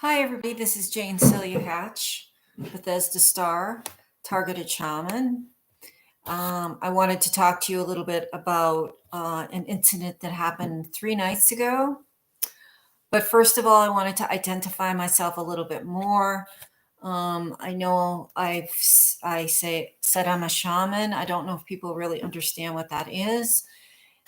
Hi, everybody. This is Jane Celia Hatch, Bethesda star, targeted shaman. I wanted to talk to you a little bit about an incident that happened 3 nights ago. But first of all, I wanted to identify myself a little bit more. I know said I'm a shaman. I don't know if people really understand what that is.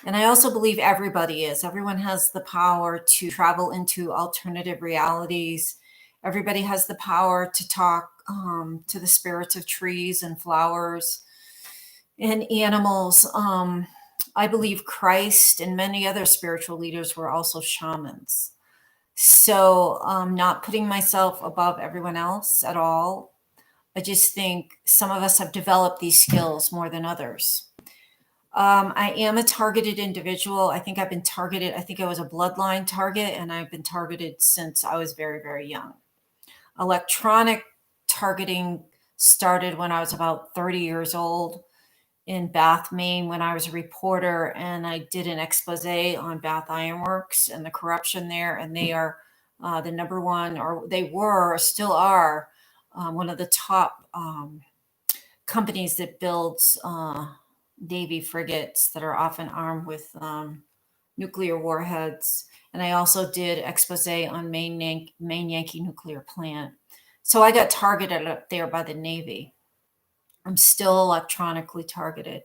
And I also believe everybody is. Everyone has the power to travel into alternative realities. Everybody has the power to talk to the spirits of trees and flowers and animals. I believe Christ and many other spiritual leaders were also shamans. So, not putting myself above everyone else at all. I just think some of us have developed these skills more than others. I am a targeted individual. I think I've been targeted. I think I was a bloodline target, and I've been targeted since I was very, very young. Electronic targeting started when I was about 30 years old in Bath, Maine, when I was a reporter, and I did an expose on Bath Ironworks and the corruption there. And they are the number one, or they were, or still are, one of the top companies that builds Navy frigates that are often armed with nuclear warheads. And I also did expose on Maine Yankee nuclear plant. So I got targeted up there by the Navy. I'm still electronically targeted.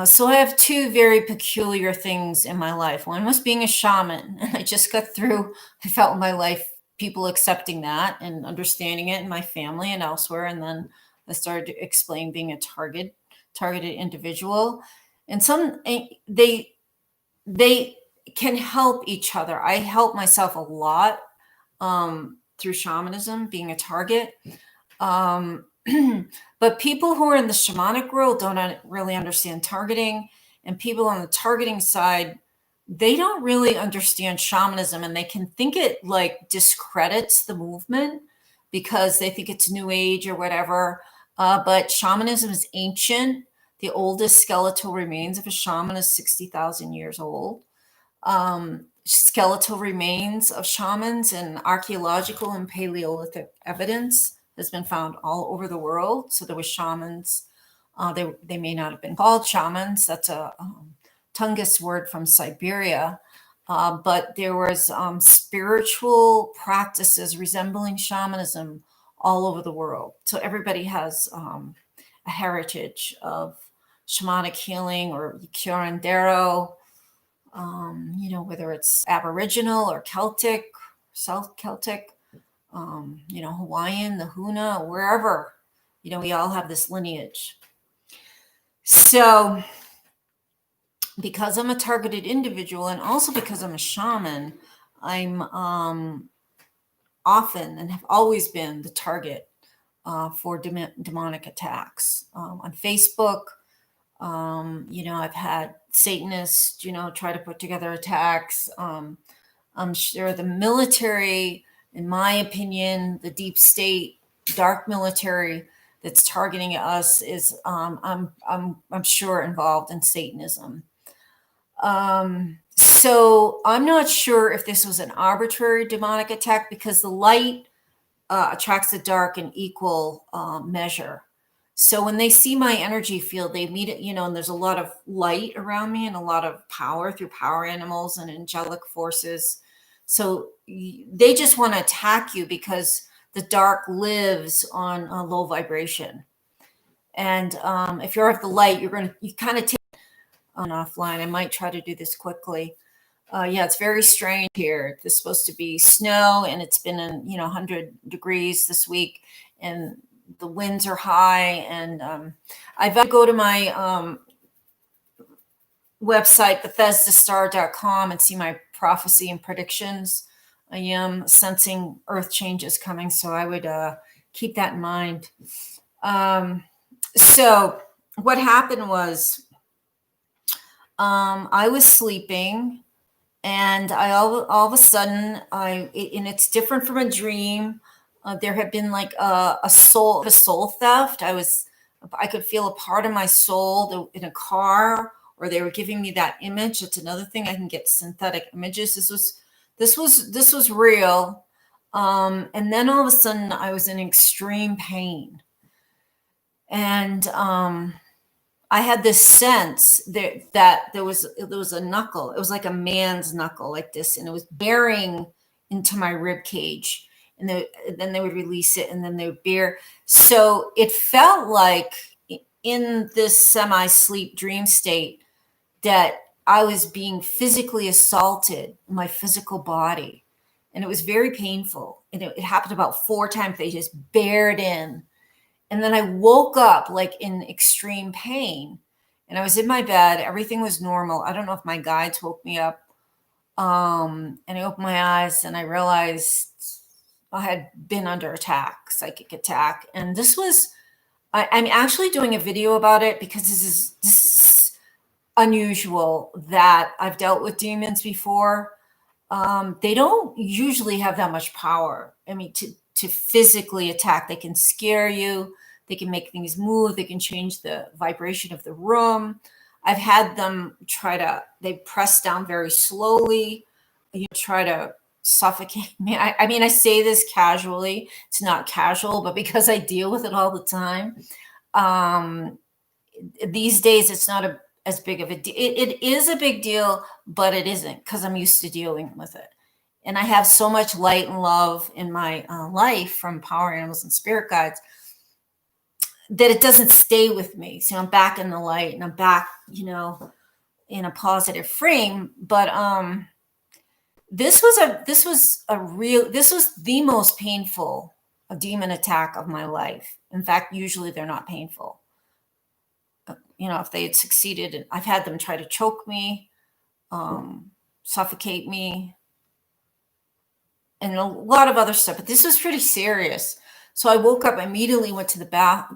So I have two very peculiar things in my life. One was being a shaman, and I just got through, I felt in my life, people accepting that and understanding it in my family and elsewhere. And then I started to explain being a targeted individual. And they can help each other. I help myself a lot through shamanism, being a target. But people who are in the shamanic world don't really understand targeting, and people on the targeting side, they don't really understand shamanism, and they can think it like discredits the movement because they think it's new age or whatever. But shamanism is ancient. The oldest skeletal remains of a shaman is 60,000 years old. Skeletal remains of shamans and archaeological and Paleolithic evidence has been found all over the world. So there were shamans. They may not have been called shamans. That's a Tungus word from Siberia. But there was spiritual practices resembling shamanism all over the world. So everybody has a heritage of shamanic healing or curandero, whether it's Aboriginal or Celtic, South Celtic, Hawaiian, the Huna, wherever, we all have this lineage. So because I'm a targeted individual and also because I'm a shaman, I'm often and have always been the target for demonic attacks on Facebook. I've had Satanists, try to put together attacks. I'm sure the military, in my opinion, the deep state, dark military that's targeting us is, I'm sure, involved in Satanism. So I'm not sure if this was an arbitrary demonic attack because the light attracts the dark in equal measure. So when they see my energy field, they meet it, and there's a lot of light around me and a lot of power through power animals and angelic forces. So they just want to attack you because the dark lives on a low vibration. And if you're of the light, you kind of take on offline. I might try to do this quickly. It's very strange here. It's supposed to be snow, and it's been in 100 degrees this week, and the winds are high. And I've got to go to my website, BethesdaStar.com, and see my prophecy and predictions. I am sensing earth changes coming, so I would keep that in mind. So what happened was I was sleeping, and I all of a sudden, and it's different from a dream. There had been like a soul theft. I could feel a part of my soul in a car, or they were giving me that image. That's another thing. I can get synthetic images. This was real. And then all of a sudden I was in extreme pain. And I had this sense that there was a knuckle. It was like a man's knuckle like this, and it was bearing into my rib cage. And then they would release it, and then they would bear. So it felt like in this semi-sleep dream state that I was being physically assaulted in my physical body. And it was very painful. And it happened about 4 times. They just bared in. And then I woke up like in extreme pain. And I was in my bed. Everything was normal. I don't know if my guides woke me up. And I opened my eyes and I realized I had been under attack, psychic attack. And this was, I'm actually doing a video about it because this is unusual that I've dealt with demons before. They don't usually have that much power. I mean, to physically attack, they can scare you, they can make things move, they can change the vibration of the room. I've had them they press down very slowly, try to suffocate me. I mean, I say this casually, it's not casual, but because I deal with it all the time. These days, it's not as big of a deal. It is a big deal, but it isn't because I'm used to dealing with it. And I have so much light and love in my life from power animals and spirit guides that it doesn't stay with me. So I'm back in the light and I'm back, in a positive frame. But this was the most painful demon attack of my life. In fact, usually they're not painful. If they had succeeded, I've had them try to choke me, suffocate me, and a lot of other stuff. But this was pretty serious. So I woke up, immediately went to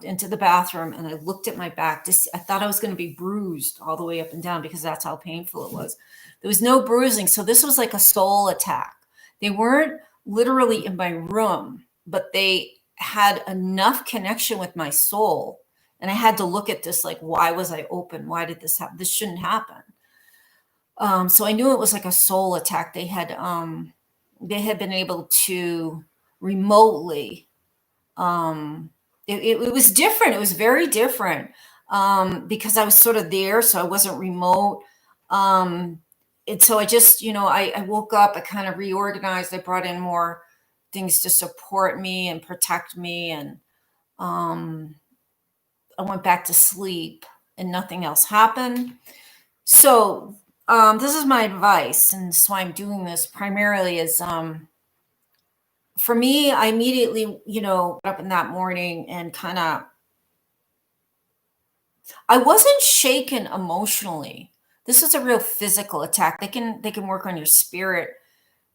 into the bathroom, and I looked at my back. I thought I was going to be bruised all the way up and down because that's how painful it was. There was no bruising. So this was like a soul attack. They weren't literally in my room, but they had enough connection with my soul. And I had to look at this like, why was I open? Why did this happen? This shouldn't happen. So I knew it was like a soul attack. They had been able to remotely. It was different. It was very different because I was sort of there, so I wasn't remote. And so I just, I woke up. I kind of reorganized. I brought in more things to support me and protect me, and I went back to sleep and nothing else happened. So this is my advice, and that's why I'm doing this primarily is for me, I immediately, got up in that morning and I wasn't shaken emotionally. This was a real physical attack. They can work on your spirit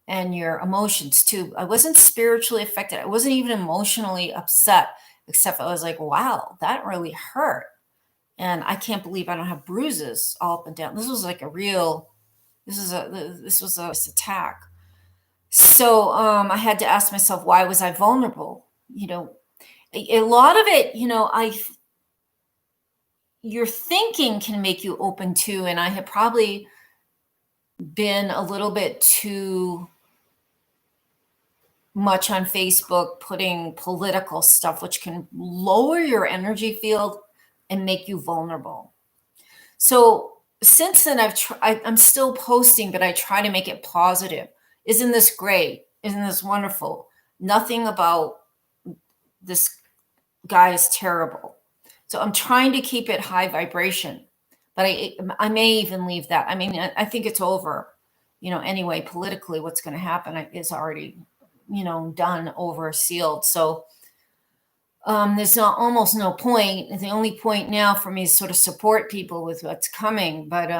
and your emotions too. I wasn't spiritually affected. I wasn't even emotionally upset, except I was like, wow, that really hurt. And I can't believe I don't have bruises all up and down. This was like this was a attack. So I had to ask myself, why was I vulnerable? A lot of it, your thinking can make you open to, and I had probably been a little bit too much on Facebook putting political stuff, which can lower your energy field and make you vulnerable. So since then, I'm still posting, but I try to make it positive. Isn't this great? Isn't this wonderful? Nothing about this guy is terrible. So I'm trying to keep it high vibration, but I may even leave that. I mean, I think it's over. Anyway, politically, what's going to happen is already, done, over, sealed. So there's almost no point. The only point now for me is sort of support people with what's coming. But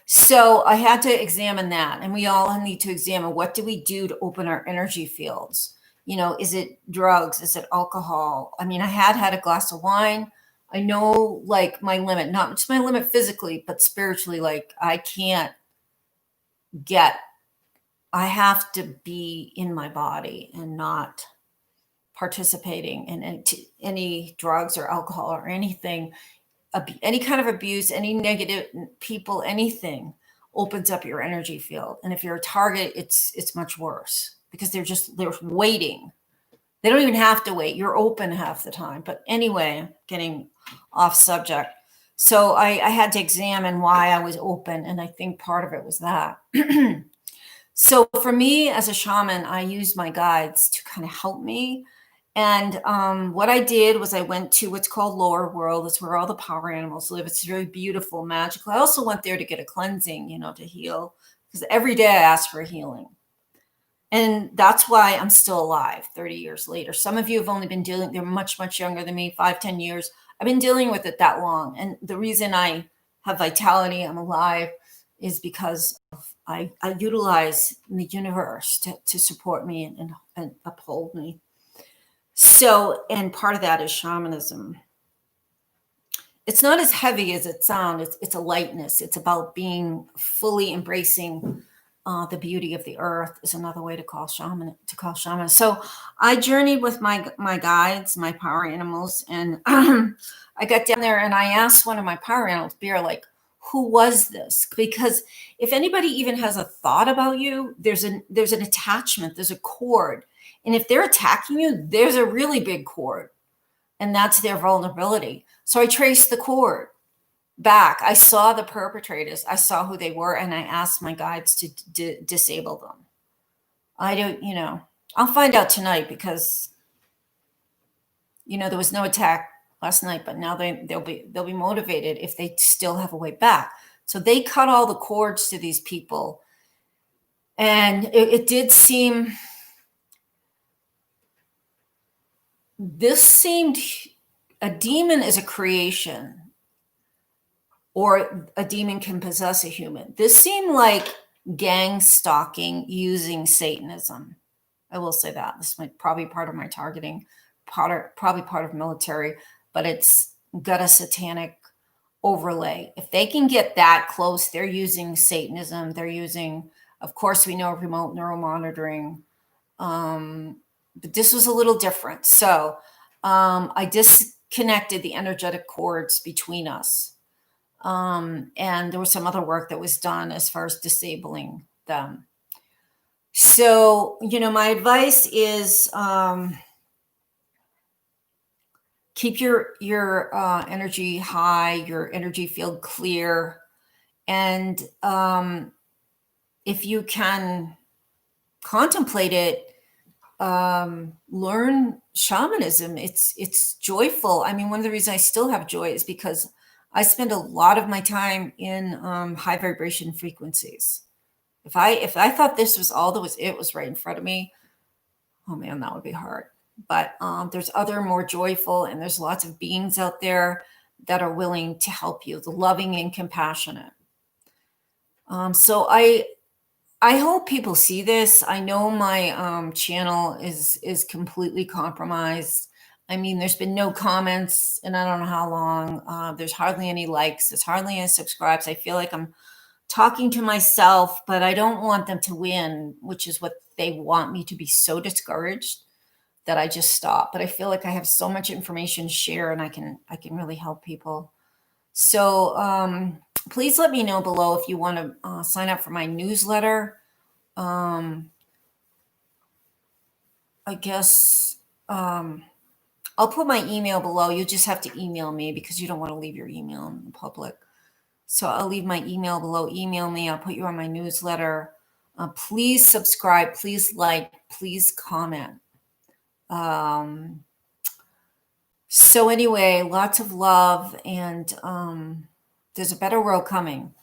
so I had to examine that, and we all need to examine, what do we do to open our energy fields? Is it drugs? Is it alcohol? I mean, I had a glass of wine. I know like my limit, not just my limit physically, but spiritually. Like I have to be in my body and not participating in any drugs or alcohol or anything, any kind of abuse, any negative people, anything opens up your energy field. And if you're a target, it's much worse. because they're waiting. They don't even have to wait. You're open half the time. But anyway, getting off subject. So I had to examine why I was open. And I think part of it was that. So for me as a shaman, I use my guides to kind of help me. And what I did was I went to what's called Lower World. It's where all the power animals live. It's very beautiful, magical. I also went there to get a cleansing, to heal. Because every day I ask for healing. And that's why I'm still alive 30 years later. Some of you have only been they're much, much younger than me, 5-10 years. I've been dealing with it that long. And the reason I have vitality, I'm alive, is because I utilize the universe to support me and uphold me. So, and part of that is shamanism. It's not as heavy as it sounds. It's a lightness. It's about being fully embracing the beauty of the earth is another way to call shaman. So I journeyed with my guides, my power animals, and I got down there and I asked one of my power animals, Bear, like, who was this? Because if anybody even has a thought about you, there's an attachment, there's a cord, and if they're attacking you, there's a really big cord, and that's their vulnerability. So I traced the cord back. I saw the perpetrators. I saw who they were, and I asked my guides to disable them. I don't, I'll find out tonight because, there was no attack last night, but now they'll be motivated if they still have a way back. So they cut all the cords to these people, and it did seem. This seemed a demon is a creation. Or a demon can possess a human. This seemed like gang stalking using Satanism. I will say that. This might probably part of my targeting, probably part of military, but it's got a satanic overlay. If they can get that close, they're using Satanism. They're using, of course, we know remote neuromonitoring. But this was a little different. So I disconnected the energetic cords between us. And there was some other work that was done as far as disabling them. So, my advice is keep your energy high, your energy field clear. And if you can contemplate it, learn shamanism. It's joyful. I mean, one of the reasons I still have joy is because I spend a lot of my time in high vibration frequencies. If I thought this was all it was right in front of me, oh man, that would be hard. But there's other more joyful, and there's lots of beings out there that are willing to help you, the loving and compassionate. So I hope people see this. I know my channel is completely compromised. I mean, there's been no comments and I don't know how long. There's hardly any likes. There's hardly any subscribes. I feel like I'm talking to myself, but I don't want them to win, which is what they want me to be so discouraged that I just stop. But I feel like I have so much information to share and I can really help people. So please let me know below if you want to sign up for my newsletter. I guess I'll put my email below. You just have to email me because you don't want to leave your email in public. So I'll leave my email below. Email me. I'll put you on my newsletter. Please subscribe. Please like. Please comment. So anyway, lots of love, and there's a better world coming.